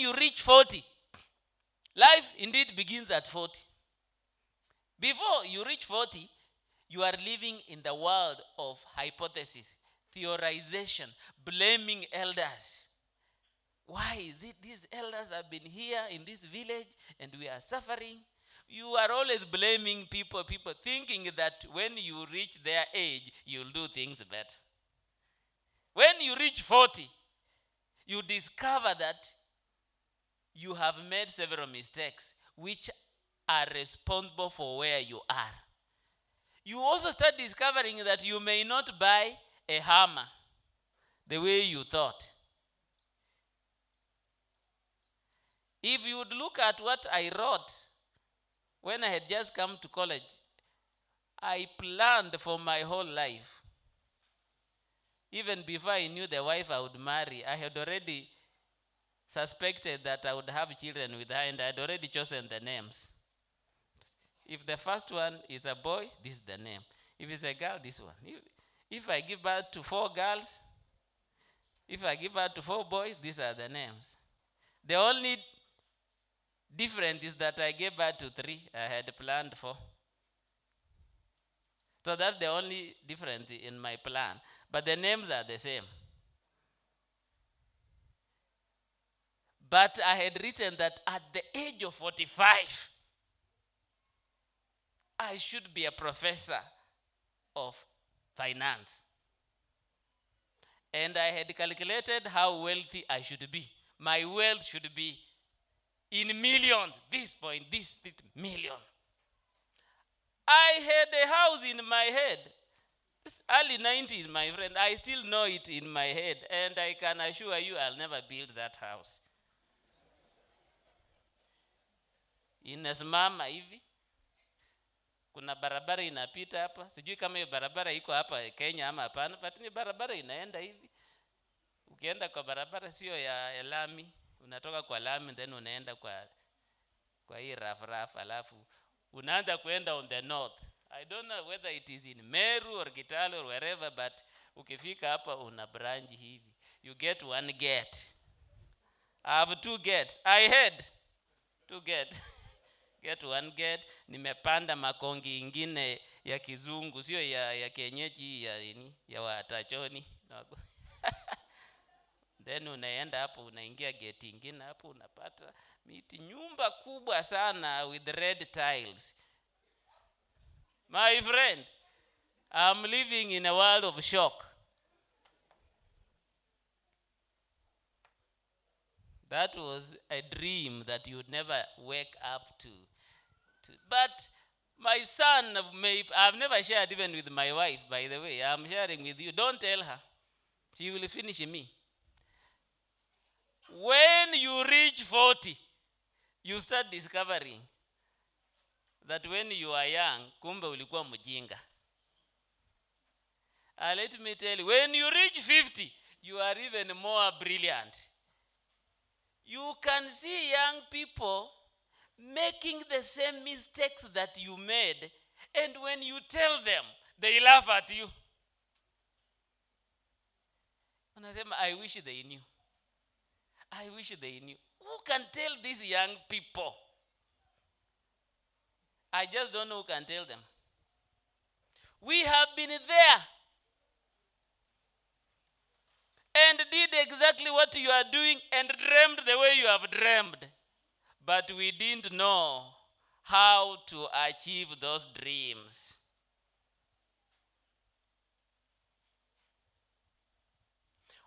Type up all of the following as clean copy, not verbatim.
you reach 40, life indeed begins at 40. Before you reach 40, you are living in the world of hypothesis, theorization, blaming elders. Why is it these elders have been here in this village and we are suffering? You are always blaming people thinking that when you reach their age, you'll do things better. When you reach 40, you discover that you have made several mistakes which are responsible for where you are. You also start discovering that you may not buy a hammer the way you thought. If you would look at what I wrote when I had just come to college, I planned for my whole life. Even before I knew the wife I would marry, I had already suspected that I would have children with her, and I had already chosen the names. If the first one is a boy, this is the name. If it's a girl, this one. If I give birth to 4 girls, if I give birth to 4 boys, these are the names. The only difference is that I gave birth to 3. I had planned 4. So that's the only difference in my plan. But the names are the same. But I had written that at the age of 45, I should be a professor of finance. And I had calculated how wealthy I should be. My wealth should be in millions. This million. I had a house in my head. It's early 90s, my friend. I still know it in my head. And I can assure you I'll never build that house. Inasimama hivi. Kuna barabara inapita hapa. Sijui kama hiyo barabara iko hapa Kenya ama hapana, but ni barabara inaenda hivi. Ukienda kwa barabara sio ya lami, unatoka kwa lami then unaenda kwa hii raf alafu unaanza kuenda on the north. I don't know whether it is in Meru or Kitale or wherever, but ukifika hapa una branch hivi. You get one gate. I have 2 gates. I had 2 gates. Get one gate. Nimepanda makongi ingine ya kizungu, sio ya kienyeji ya watachoni. Then unaenda hapo unaingia gate ingine hapo unapata miti, nyumba kubwa sana with red tiles. My friend, I'm living in a world of shock. That was a dream that you would never wake up to. But my son, I've never shared even with my wife, by the way. I'm sharing with you. Don't tell her. She will finish me. When you reach 40, you start discovering that when you are young, kumbe ulikuwa mjinga. Let me tell you, when you reach 50, you are even more brilliant. You can see young people making the same mistakes that you made, and when you tell them, they laugh at you. Unasema, I wish they knew. I wish they knew. Who can tell these young people? I just don't know who can tell them. We have been there and did exactly what you are doing and dreamed the way you have dreamed. But we didn't know how to achieve those dreams.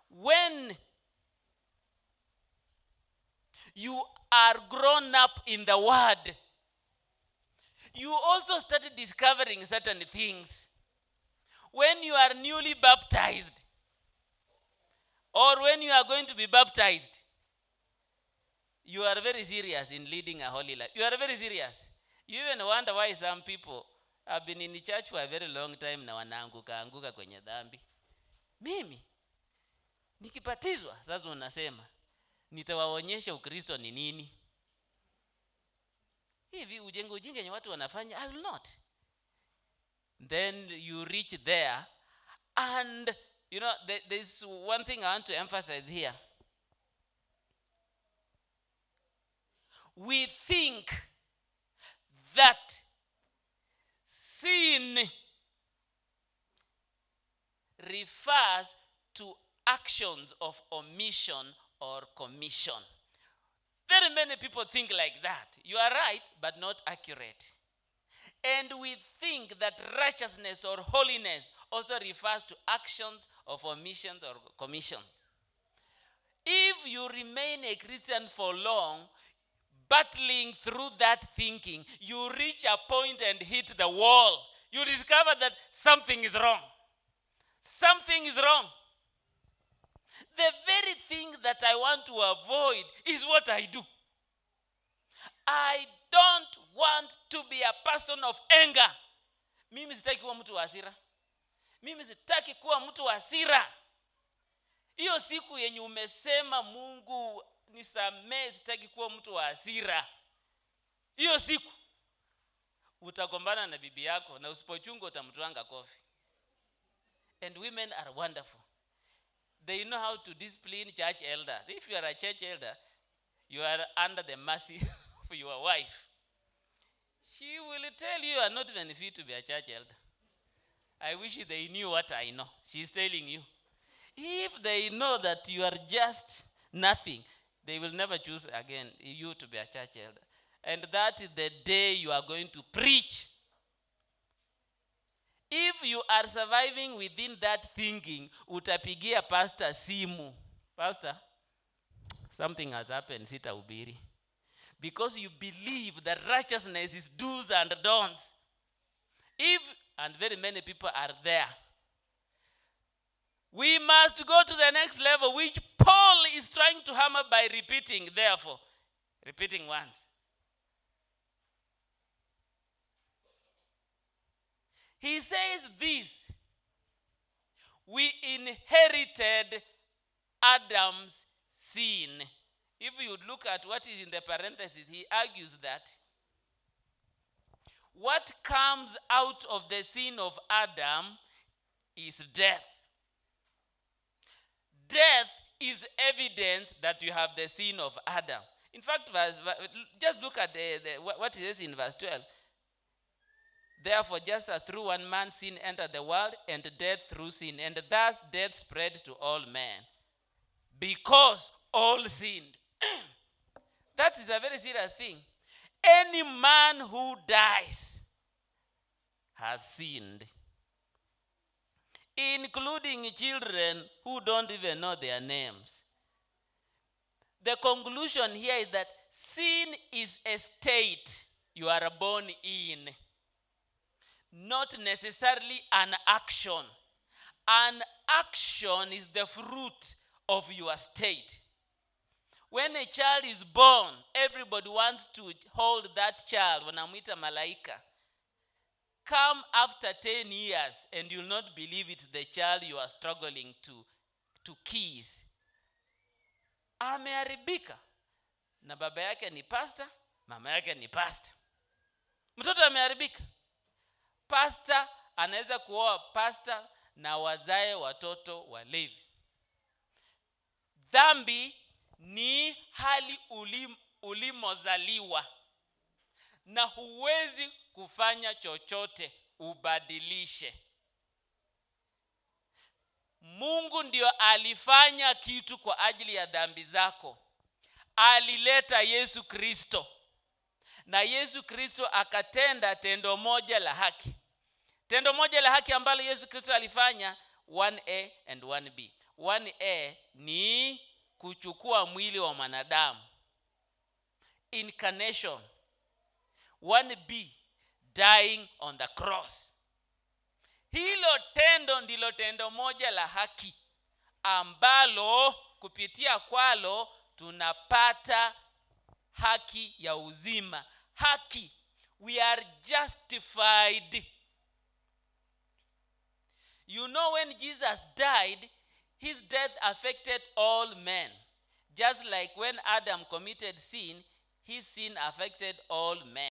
When you are grown up in the word, you also started discovering certain things. When you are newly baptized, or when you are going to be baptized, you are very serious in leading a holy life. You are very serious. You even wonder why some people have been in the church for a very long time na wanaanguka kwenye dhambi. Mimi nikibatizwa, sasa unasema nitawaonyesha Ukristo ni nini. Hivi ujinga yenye watu wanafanya, I will not. Then you reach there, and you know, there's one thing I want to emphasize here. we think that sin refers to actions of omission or commission. Very many people think like that. You are right, but not accurate. And we think that righteousness or holiness also refers to actions of omissions or commission. If you remain a Christian for long, battling through that thinking, you reach a point and hit the wall. You discover that something is wrong. Something is wrong. The very thing that I want to avoid is what I do. I don't want to be a person of anger. Mimi sitaki kuwa mtu wa hasira. Mimi sitaki kuwa mtu wa hasira. Hiyo siku yenye umesema Mungu nisamee, sitaki kuwa mtu wa hasira, hiyo siku utagombana na bibi yako na usipochunga utamtwanga kofi. And women are wonderful. They know how to discipline church elders. If you are a church elder, you are under the mercy of your wife. She will tell you are not even fit to be a church elder. I wish they knew what I know. She is telling you. If they know that you are just nothing, they will never choose again you to be a church elder. And that is the day you are going to preach. If you are surviving within that thinking, utapigia pastor simu. Pastor, something has happened, sitahubiri. Because you believe that righteousness is do's and don'ts. And very many people are there. We must go to the next level, which Paul is trying to hammer by repeating, therefore. Repeating once. He says this: we inherited Adam's sin. If you look at what is in the parenthesis, he argues that what comes out of the sin of Adam is death. Death is evidence that you have the sin of Adam. In fact, just look at what it says in verse 12. Therefore, just as through one man sin entered the world, and death through sin, and thus death spread to all men, because all sinned. That is a very serious thing. Any man who dies has sinned, including children who don't even know their names. The conclusion here is that sin is a state you are born in, not necessarily an action. An action is the fruit of your state. When a child is born, everybody wants to hold that child. Wanamwita malaika. Come after 10 years and you'll not believe it's the child you are struggling to kiss. Ameharibika. Na baba yake ni pastor, mama yake ni pastor. Mtoto ameharibika. Pastor anaweza kuoa pastor na wazae watoto walevi. Dhambi ni hali ulimozaliwa na huwezi kufanya chochote ubadilishe. Mungu ndio alifanya kitu kwa ajili ya dhambi zako. Alileta Yesu Kristo. Na Yesu Kristo akatenda tendo moja la haki. Tendo moja la haki ambalo Yesu Kristo alifanya, 1A and 1B. 1A ni kuchukua mwili wa mwanadamu, incarnation. 1B, dying on the cross. Hilo tendo ndilo tendo moja la haki ambalo kupitia kwalo tunapata haki ya uzima. Haki. We are justified. You know, when Jesus died, his death affected all men. Just like when Adam committed sin, his sin affected all men.